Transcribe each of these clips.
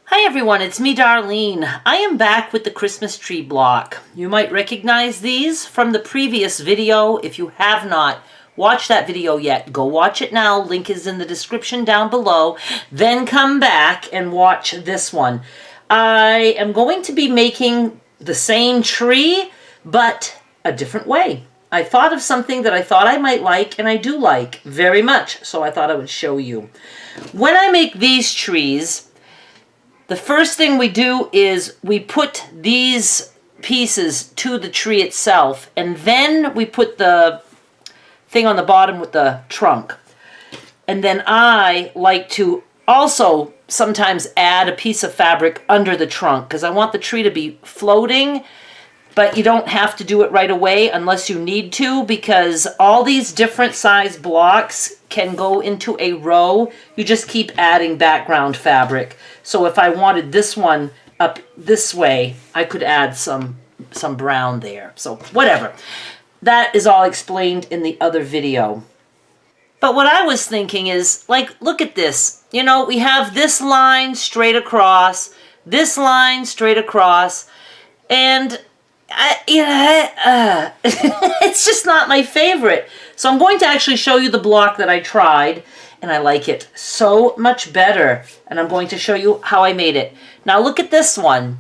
Hi everyone, it's me Darlene. I am back with the Christmas tree block. You might recognize these from the previous video. If you have not watched that video yet, go watch it now. Link is in the description down below. Then come back and watch this one. I am going to be making the same tree, but a different way. I thought of something that I thought I might like, and I do like very much, so I thought I would show you. When I make these trees, the first thing we do is we put these pieces to the tree itself, and then we put the thing on the bottom with the trunk. And then I like to also sometimes add a piece of fabric under the trunk because I want the tree to be floating, but you don't have to do it right away unless you need to, because all these different size blocks can go into a row. You just keep adding background fabric. So if I wanted this one up this way, I could add some brown there. So whatever. That is all explained in the other video. But what I was thinking is, like, look at this. You know, we have this line straight across, this line straight across, and it's just not my favorite. So I'm going to actually show you the block that I tried, and I like it so much better. And I'm going to show you how I made it. Now look at this one.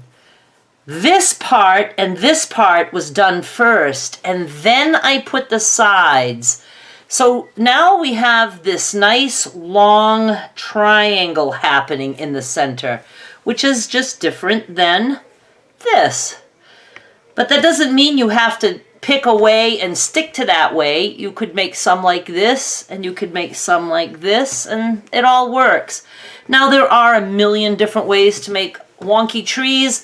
This part and this part was done first, and then I put the sides. So now we have this nice long triangle happening in the center, which is just different than this. But that doesn't mean you have to pick a way and stick to that way. You could make some like this, and you could make some like this, and it all works. Now there are a million different ways to make wonky trees.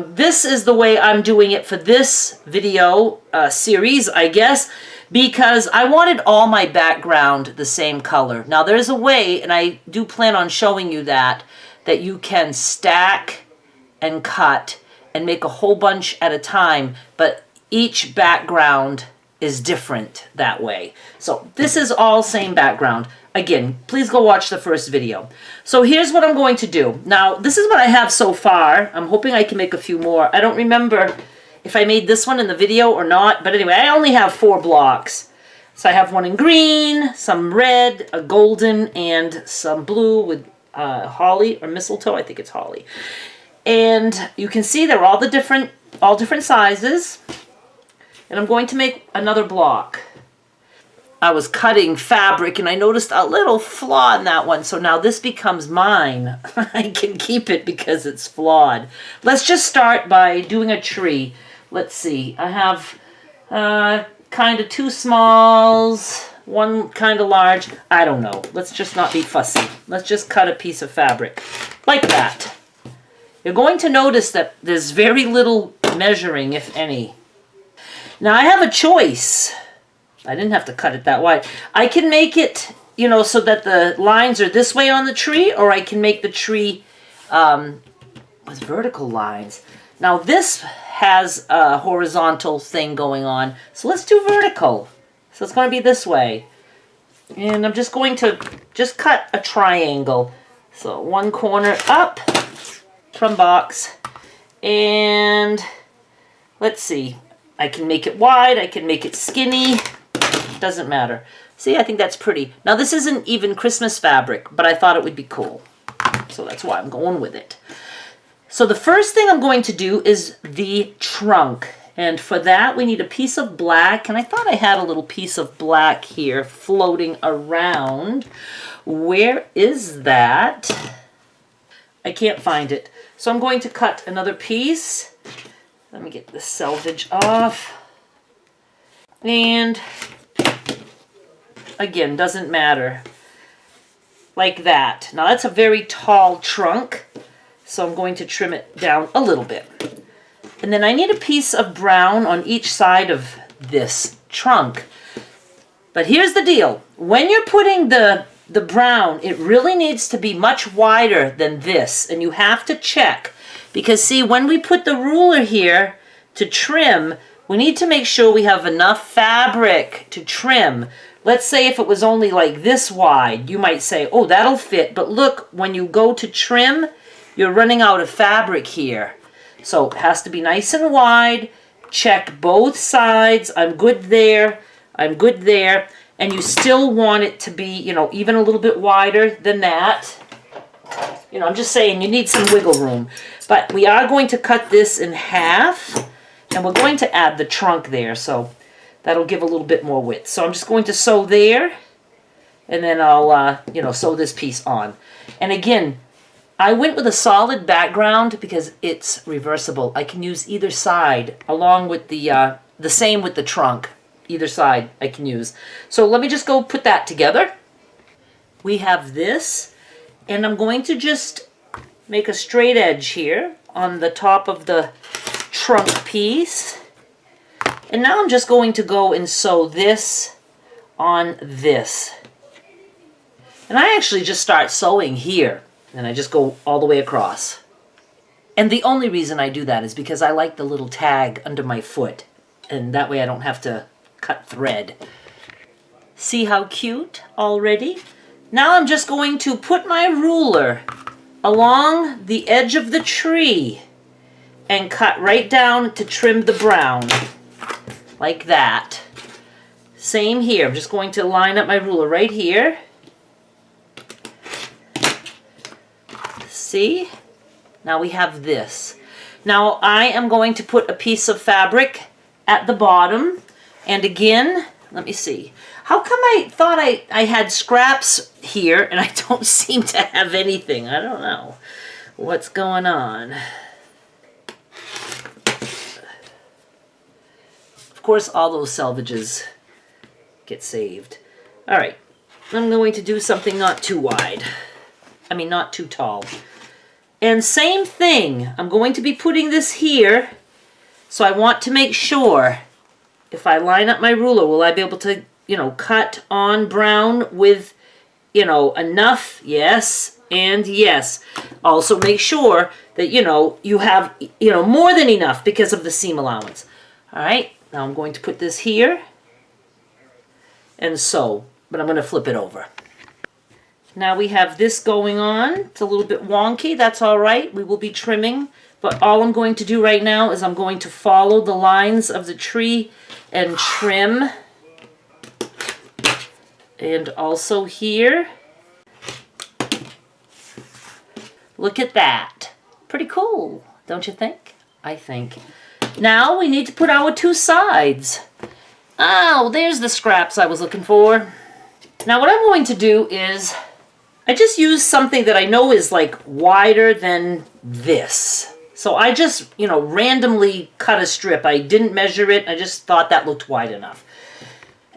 This is the way I'm doing it for this video series, I guess, because I wanted all my background the same color. Now there's a way, and I do plan on showing you that you can stack and cut and make a whole bunch at a time, but each background is different that way. So this is all same background. Again, please go watch the first video. So here's what I'm going to do. Now, this is what I have so far. I'm hoping I can make a few more. I don't remember if I made this one in the video or not, but anyway, I only have 4 blocks. So I have one in green, some red, a golden, and some blue with holly or mistletoe. I think it's holly. And you can see they're all different sizes. And I'm going to make another block. I was cutting fabric and I noticed a little flaw in that one. So now this becomes mine. I can keep it because it's flawed. Let's just start by doing a tree. Let's see. I have kind of 2 smalls, 1 kind of large. I don't know. Let's just not be fussy. Let's just cut a piece of fabric like that. You're going to notice that there's very little measuring, if any. Now I have a choice. I didn't have to cut it that wide. I can make it, you know, so that the lines are this way on the tree, or I can make the tree with vertical lines. Now this has a horizontal thing going on, so let's do vertical. So it's going to be this way. And I'm just going to cut a triangle. So 1 corner up from box, and let's see, I can make it wide, I can make it skinny, doesn't matter. See, I think that's pretty. Now this isn't even Christmas fabric, but I thought it would be cool, so that's why I'm going with it. So the first thing I'm going to do is the trunk, and for that we need a piece of black, and I thought I had a little piece of black here floating around. Where is that? I can't find it. So I'm going to cut another piece. Let me get the selvage off. And again, doesn't matter. Like that. Now that's a very tall trunk, so I'm going to trim it down a little bit. And then I need a piece of brown on each side of this trunk. But here's the deal. When you're putting the brown, it really needs to be much wider than this, and you have to check, because see, when we put the ruler here to trim, we need to make sure we have enough fabric to trim. Let's say if it was only like this wide, you might say, oh, that'll fit, but look, when you go to trim, you're running out of fabric here. So it has to be nice and wide. Check both sides. I'm good there. I'm good there. And you still want it to be, you know, even a little bit wider than that. You know, I'm just saying you need some wiggle room. But we are going to cut this in half. And we're going to add the trunk there. So that'll give a little bit more width. So I'm just going to sew there. And then I'll, you know, sew this piece on. And again, I went with a solid background because it's reversible. I can use either side along with the same with the trunk. Either side I can use. So let me just go put that together. We have this, and I'm going to just make a straight edge here on the top of the trunk piece. And now I'm just going to go and sew this on this. And I actually just start sewing here, and I just go all the way across. And the only reason I do that is because I like the little tag under my foot, and that way I don't have to cut thread. See how cute already? Now I'm just going to put my ruler along the edge of the tree and cut right down to trim the brown, like that. Same here. I'm just going to line up my ruler right here. See? Now we have this. Now I am going to put a piece of fabric at the bottom. And again, let me see. How come I thought I had scraps here and I don't seem to have anything? I don't know what's going on. Of course, all those salvages get saved. All right, I'm going to do something not too wide. I mean, not too tall. And same thing, I'm going to be putting this here. So I want to make sure, if I line up my ruler, will I be able to, you know, cut on brown with, you know, enough? Yes and yes. Also make sure that, you know, you have, you know, more than enough because of the seam allowance. All right, now I'm going to put this here and sew, but I'm going to flip it over. Now we have this going on. It's a little bit wonky. That's all right. We will be trimming. But all I'm going to do right now is I'm going to follow the lines of the tree and trim. And also here. Look at that. Pretty cool, don't you think? I think. Now we need to put our two sides. Oh, there's the scraps I was looking for. Now what I'm going to do is I just use something that I know is like wider than this. So I just, you know, randomly cut a strip. I didn't measure it. I just thought that looked wide enough.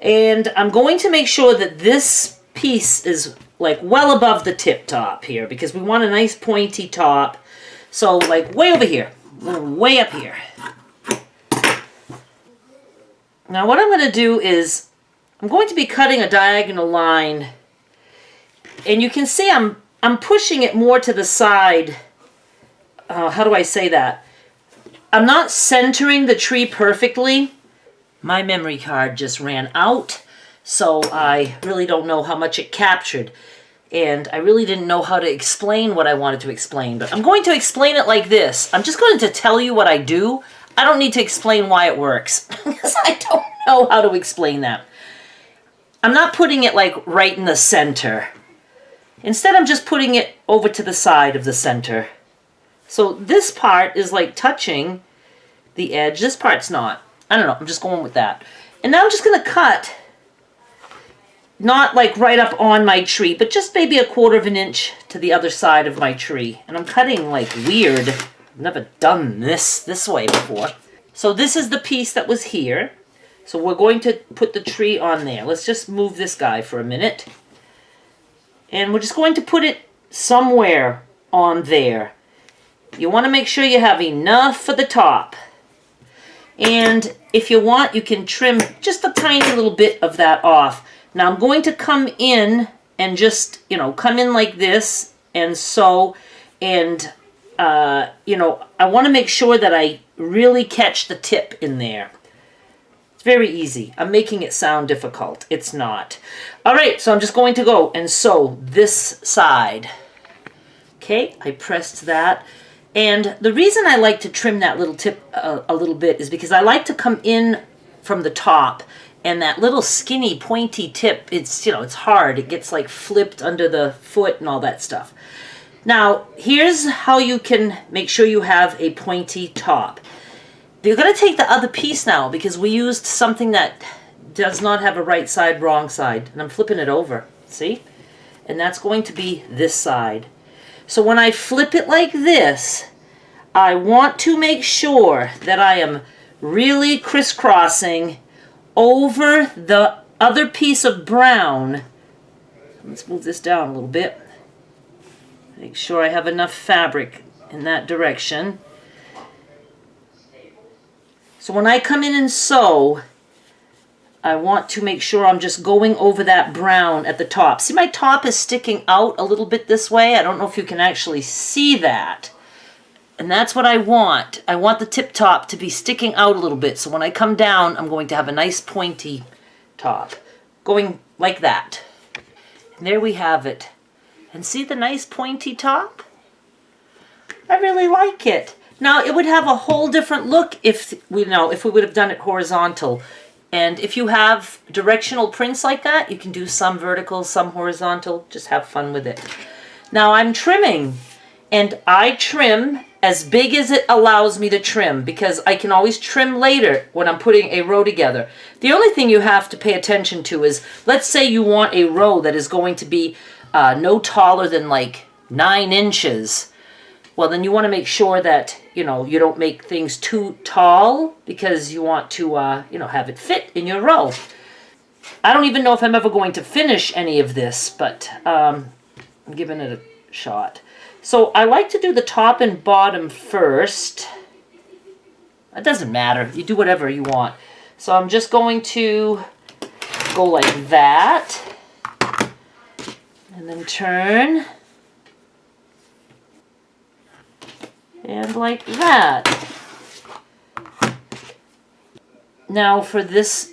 And I'm going to make sure that this piece is like well above the tip top here because we want a nice pointy top. So like way over here, way up here. Now what I'm going to do is I'm going to be cutting a diagonal line. And you can see I'm pushing it more to the side. How do I say that? I'm not centering the tree perfectly. My memory card just ran out, so I really don't know how much it captured. And I really didn't know how to explain what I wanted to explain. But I'm going to explain it like this. I'm just going to tell you what I do. I don't need to explain why it works, because I don't know how to explain that. I'm not putting it like right in the center. Instead, I'm just putting it over to the side of the center. So this part is like touching the edge. This part's not. I don't know. I'm just going with that. And now I'm just going to cut, not like right up on my tree, but just maybe 1/4 inch to the other side of my tree. And I'm cutting like weird. I've never done this way before. So this is the piece that was here. So we're going to put the tree on there. Let's just move this guy for a minute. And we're just going to put it somewhere on there. You want to make sure you have enough for the top. And if you want, you can trim just a tiny little bit of that off. Now I'm going to come in and just, you know, come in like this and sew. And, you know, I want to make sure that I really catch the tip in there. It's very easy. I'm making it sound difficult. It's not. All right, so I'm just going to go and sew this side. Okay, I pressed that. And the reason I like to trim that little tip a little bit is because I like to come in from the top, and that little skinny pointy tip, it's, it's hard. It gets like flipped under the foot and all that stuff. Now, here's how you can make sure you have a pointy top. You're going to take the other piece now, because we used something that does not have a right side, wrong side. And I'm flipping it over, see? And that's going to be this side. So when I flip it like this, I want to make sure that I am really crisscrossing over the other piece of brown. Let's move this down a little bit. Make sure I have enough fabric in that direction. So when I come in and sew, I want to make sure I'm just going over that brown at the top. See, my top is sticking out a little bit this way. I don't know if you can actually see that. And that's what I want. I want the tip top to be sticking out a little bit. So when I come down, I'm going to have a nice pointy top. Going like that. And there we have it. And see the nice pointy top? I really like it. Now, it would have a whole different look if we would have done it horizontal. And if you have directional prints like that, you can do some vertical, some horizontal. Just have fun with it. Now I'm trimming, and I trim as big as it allows me to trim, because I can always trim later when I'm putting a row together. The only thing you have to pay attention to is, let's say you want a row that is going to be no taller than like 9 inches. Well, then you want to make sure that, you don't make things too tall, because you want to, have it fit in your row. I don't even know if I'm ever going to finish any of this, but I'm giving it a shot. So I like to do the top and bottom first. It doesn't matter. You do whatever you want. So I'm just going to go like that, and then turn. And like that. Now for this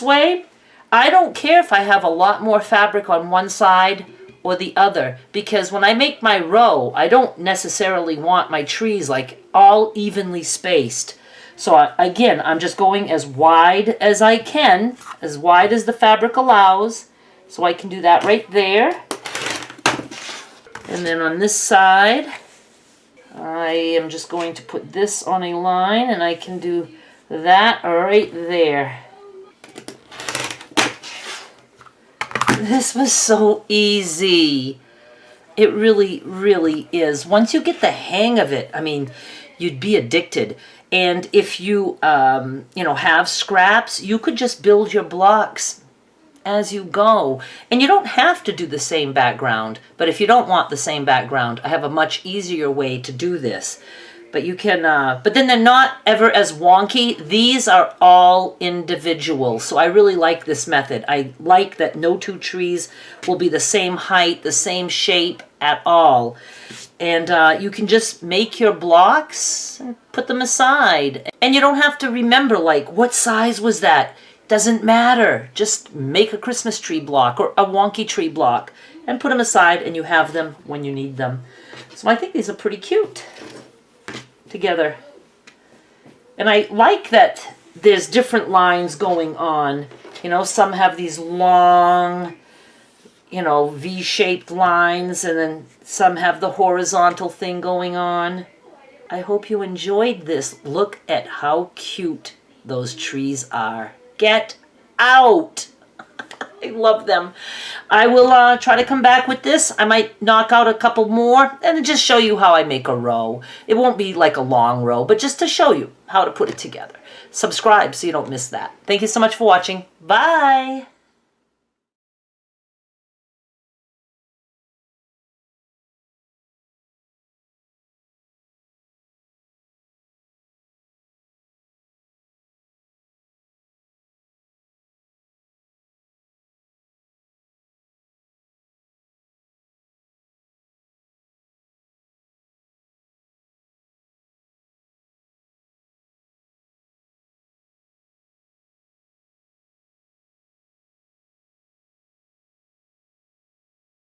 way, I don't care if I have a lot more fabric on one side or the other, because when I make my row, I don't necessarily want my trees like all evenly spaced. So again, I'm just going as wide as I can, as wide as the fabric allows. So I can do that right there. And then on this side, I am just going to put this on a line, and I can do that right there. This was so easy. It really, really is. Once you get the hang of it, I mean, you'd be addicted. And if you, have scraps, you could just build your blocks as you go. And you don't have to do the same background, but if you don't want the same background, I have a much easier way to do this. But you can, but then they're not ever as wonky. These are all individual, so I really like this method. I like that no two trees will be the same height, the same shape at all. And you can just make your blocks and put them aside. And you don't have to remember, like, what size was that? Doesn't matter. Just make a Christmas tree block or a wonky tree block and put them aside, and you have them when you need them. So I think these are pretty cute together. And I like that there's different lines going on. Some have these long, V-shaped lines, and then some have the horizontal thing going on. I hope you enjoyed this. Look at how cute those trees are. Get out! I love them. I will try to come back with this. I might knock out a couple more and just show you how I make a row. It won't be like a long row, but just to show you how to put it together. Subscribe so you don't miss that. Thank you so much for watching. Bye!